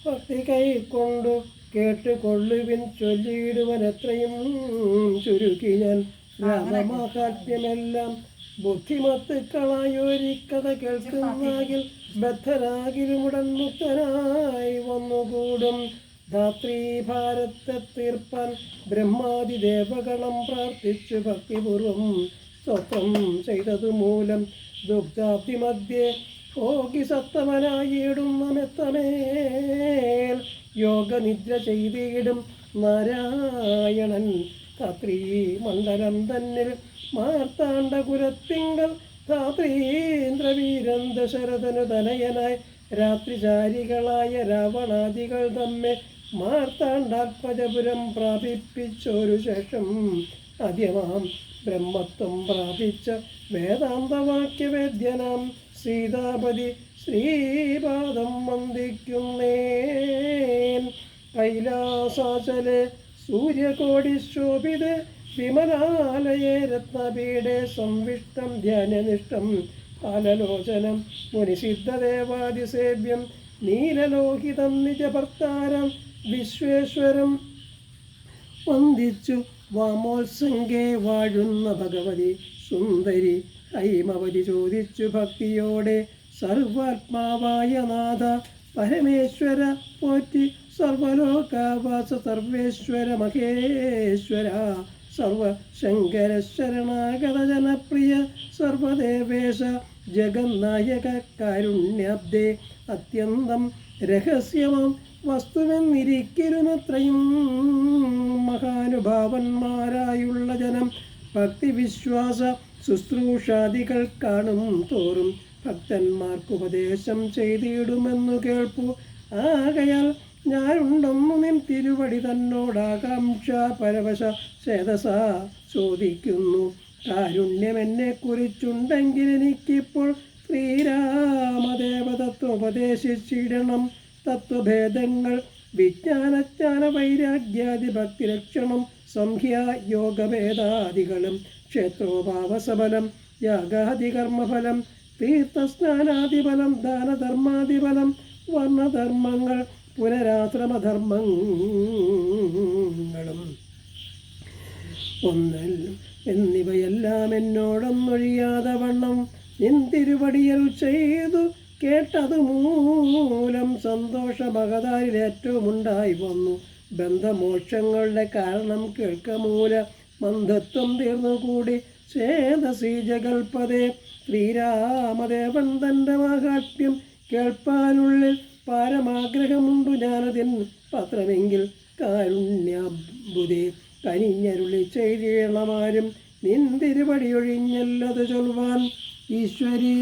ഭക്തി കൈക്കൊണ്ടു കേട്ടുകൊള്ളുവിൻ ചൊല്ലിയിടുവൻ എത്രയും ചുരുക്കി ഞാൻ രാമമാഹാത്മ്യമെല്ലാം. ബുദ്ധിമത്തുക്കളായൊരിക്കഥ കേൾക്കുന്നാകിൽ ബദ്ധരാകിലുമുടൻ മുക്തനായി വന്നുകൂടും. ധാത്രീഭാരത്തെ തീർപ്പാൻ ബ്രഹ്മാദി ദേവഗണം പ്രാർത്ഥിച്ചു ഭക്തിപൂർവം സ്തോത്രം ചെയ്തതുമൂലം ദുഗ്ധാബ്ദി മധ്യേ ഭോഗി സത്തമനായിടുന്ന മെത്തമേൽ യോഗനിദ്ര ചെയ്തിടും നാരായണൻ. ധാത്രീ മണ്ഡലം തന്നിൽ മാർത്താണ്ഡകുലത്തിങ്കൽ ധാത്രീന്ദ്രവീരൻ ദശരഥനു തനയനായി രാത്രിചാരികളായ രാവണാദികൾ തമ്മെ മാർത്താണ്ഡാത്മജപുരം പ്രാപിപ്പിച്ചൊരു ശേഷം അദ്യമാം ബ്രഹ്മത്വം പ്രാപിച്ച വേദാന്തവാക്യവേദ്യനാം സീതാപതി ശ്രീപാദം വന്ദിക്കുന്നേൻ. കൈലാസാചലെ സൂര്യകോടിശോഭിതേ വിമലാലയേ രത്നപീഠേ സംവിഷ്ടം ധ്യാനനിഷ്ഠം ഫാലലോചനം മുനിസിദ്ധദേവാദിസേവ്യം നീലലോഹിതം നിജഭർത്താരം വിശ്വേശ്വരം വന്ദിച്ചു വാമോത്സംഗേ വാഴുന്ന ഭഗവതി സുന്ദരി ഹൈമവതി ചോദിച്ചു ഭക്തിയോടെ സർവാത്മാവായ നാഥ പരമേശ്വര പോറ്റി സർവലോകാവാസ സർവേശ്വര മഹേശ്വര സർവശങ്കര ശരണാഗത ജനപ്രിയ സർവദേവേശ ജഗന്നായക കാരുണ്യാബ്ദേ അത്യന്തം രഹസ്യമം വസ്തുവെന്നിരിക്കലുമത്രയും മഹാനുഭാവന്മാരായുള്ള ജനം ഭക്തിവിശ്വാസ ശുശ്രൂഷാദികൾ കാണും തോറും ഭക്തന്മാർക്കുപദേശം ചെയ്തിടുമെന്നു കേൾപ്പു. ആകയാൽ ഞാനുണ്ടെന്നു നിൻ തിരുവടി തന്നോടാകാംക്ഷ പരവശ ചേതസ ചോദിക്കുന്നു. കാരുണ്യമെന്നെ കുറിച്ചുണ്ടെങ്കിൽ എനിക്കിപ്പോൾ ശ്രീരാമദേവതത്വം ഉപദേശിച്ചിടണം. തത്വഭേദങ്ങൾ വിജ്ഞാനജ്ഞാന വൈരാഗ്യാദി ഭക്തിരക്ഷണം സംഖ്യാ യോഗഭേദാദികളും ക്ഷേത്രോപാവസഫലം യാഗാദികർമ്മഫലം തീർത്ഥസ്നാനാദിഫലം ദാനധർമാദിഫലം വർണ്ണധർമ്മങ്ങൾ പുനരാശ്രമധർമ്മങ്ങളും ഒന്നല്ലും എന്നിവയെല്ലാം എന്നോടൊന്നൊഴിയാതെ വണ്ണം നിൻ തിരുവടിയൽ ചെയ്തു കേട്ടതു മൂലം സന്തോഷമകതാരിൽ ഏറ്റവും ഉണ്ടായി വന്നു. ബന്ധമോക്ഷങ്ങളുടെ കാരണം കേൾക്കമൂല മന്ദത്വം തീർന്നുകൂടി ചേതസി ജഗൽപദേ. ശ്രീരാമദേവൻ തൻ്റെ മാഹാത്മ്യം കേൾപ്പാനുള്ളിൽ പാരമാഗ്രഹമുണ്ടു ഞാനതിൻ പത്രമെങ്കിൽ കാരുണ്യാബുദേ കനിഞ്ഞരുളി ചെയ്യണമാരും നിൻ തിരുവടിയൊഴിഞ്ഞല്ലത് ചൊൽവാൻ. ഈശ്വരി